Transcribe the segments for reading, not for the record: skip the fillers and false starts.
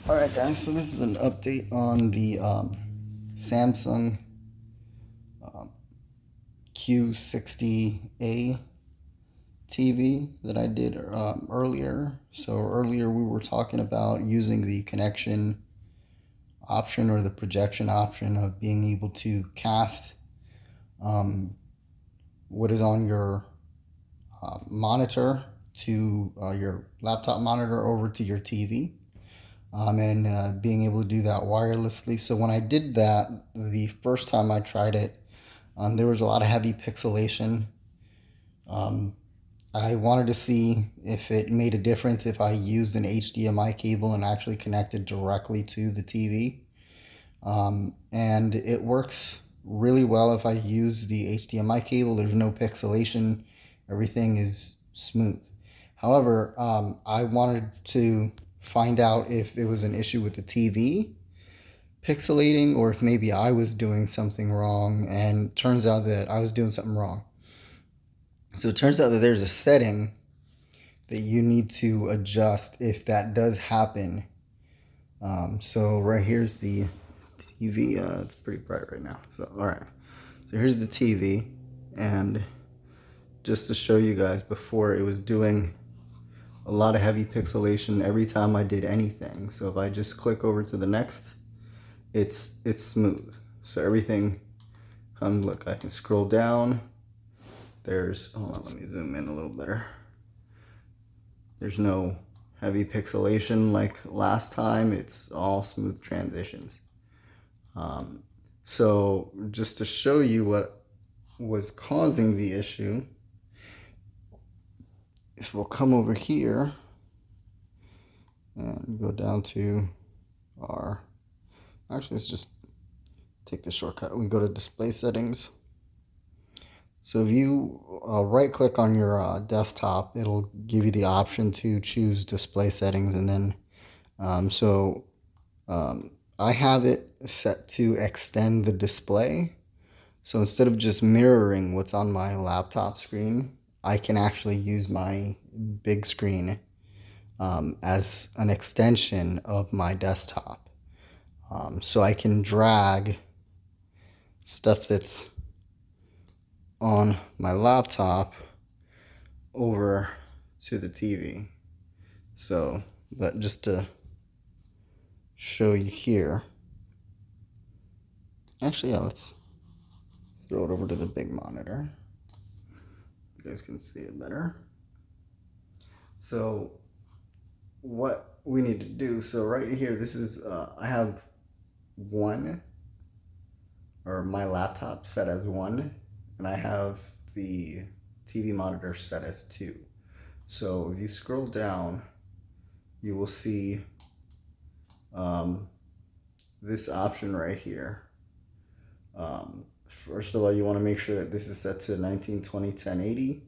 Alright guys, so this is an update on the Samsung um, Q60A TV that I did earlier. So earlier we were talking about using the connection option or the projection option of being able to cast um, what is on your monitor to your laptop monitor over to your TV. And being able to do that wirelessly. So when I did that the first time I tried it, there was a lot of heavy pixelation. Um, I wanted to see if it made a difference if I used an HDMI cable and actually connected directly to the TV. And it works really well if I use the HDMI cable. There's no pixelation. Everything is smooth. However, I wanted to find out if it was an issue with the TV pixelating or if maybe I was doing something wrong, and turns out that I was doing something wrong. So it turns out that there's a setting that you need to adjust if that does happen. So right here's the TV. It's pretty bright right now. So all right. So here's the TV, and just to show you guys, before it was doing a lot of heavy pixelation every time I did anything. So if I just click over to the next, it's smooth. So everything comes. Look, I can scroll down. There's, hold on, let me zoom in a little better. There's no heavy pixelation like last time. It's all smooth transitions. So just to show you what was causing the issue, if we'll come over here and go down to our, actually let's just take the shortcut. We go to display settings. So if you right click on your desktop, it'll give you the option to choose display settings, and then I have it set to extend the display. So instead of just mirroring what's on my laptop screen, I can actually use my big screen as an extension of my desktop. So I can drag stuff that's on my laptop over to the TV. So, but just to show you here, actually, yeah, let's throw it over to the big monitor. You guys can see it better. So what we need to do, so right here, this is, I have one, or my laptop set as one, and I have the TV monitor set as two. So if you scroll down, you will see this option right here. First of all, you want to make sure that this is set to 1920 1080.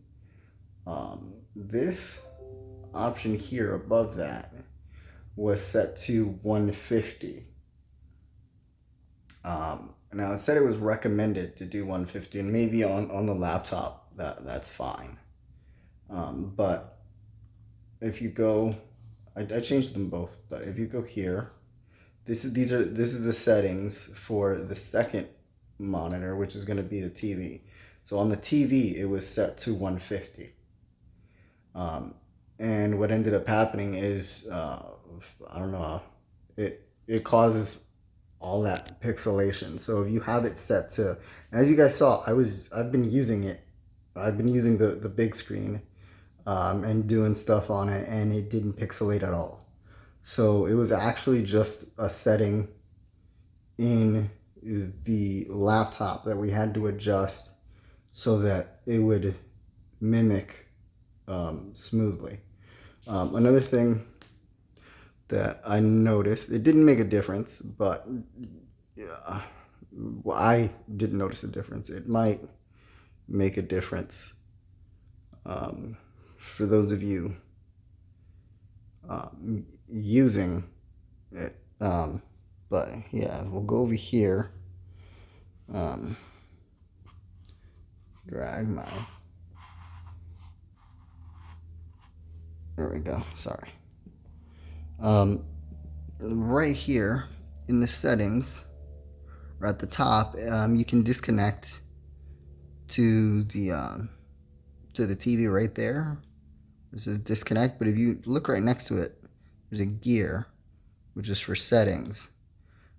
This option here above that was set to 150. Now it said it was recommended to do 150, and maybe on the laptop that's fine. But if you go, I changed them both. But if you go here, this is the settings for the second monitor, which is going to be the TV. So on the TV, it was set to 150. And what ended up happening is, I don't know, it causes all that pixelation. So if you have it set to, as you guys saw, I've been using it. I've been using the big screen and doing stuff on it, and it didn't pixelate at all. So it was actually just a setting in the laptop that we had to adjust so that it would mimic smoothly. Another thing that I noticed, it didn't make a difference, but yeah, I didn't notice a difference. It might make a difference for those of you using it. But yeah, we'll go over here. Drag my. There we go. Sorry. right here in the settings, or at the top, you can disconnect to the TV right there. This is disconnect, but if you look right next to it, there's a gear, which is for settings.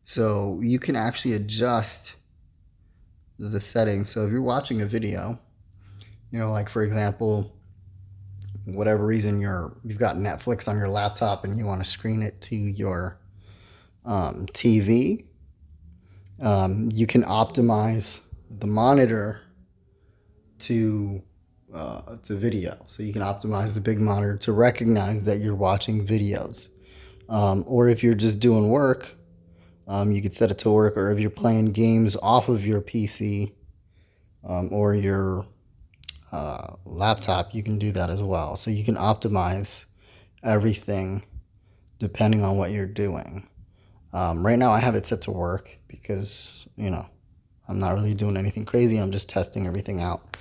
So you can actually adjust the settings. So if you're watching a video, like for example, whatever reason you've got Netflix on your laptop and you want to screen it to your TV, you can optimize the monitor to video. So you can optimize the big monitor to recognize that you're watching videos. Or if you're just doing work, you could set it to work. Or if you're playing games off of your PC or your laptop, you can do that as well. So you can optimize everything depending on what you're doing. Right now I have it set to work because, I'm not really doing anything crazy. I'm just testing everything out.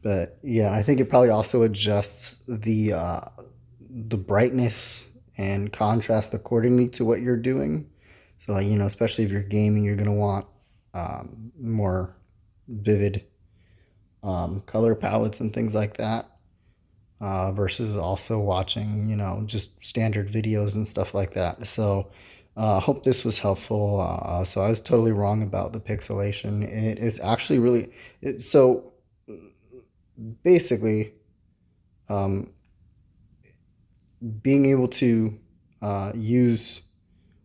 But yeah, I think it probably also adjusts the brightness and contrast accordingly to what you're doing. So, especially if you're gaming, you're gonna want more vivid color palettes and things like that, versus also watching, just standard videos and stuff like that. So, I hope this was helpful. So I was totally wrong about the pixelation. It is actually really so basically, um, being able to use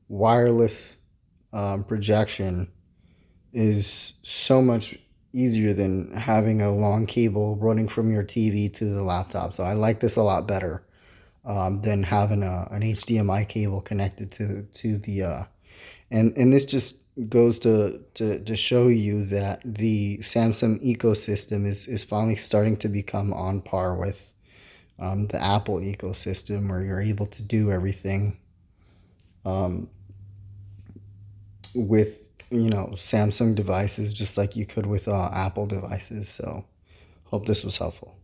wireless projection is so much easier than having a long cable running from your TV to the laptop. So I like this a lot better than having an HDMI cable connected to the and this just goes to show you that the Samsung ecosystem is finally starting to become on par with the Apple ecosystem, where you're able to do everything um, with Samsung devices just like you could with Apple devices. So hope this was helpful.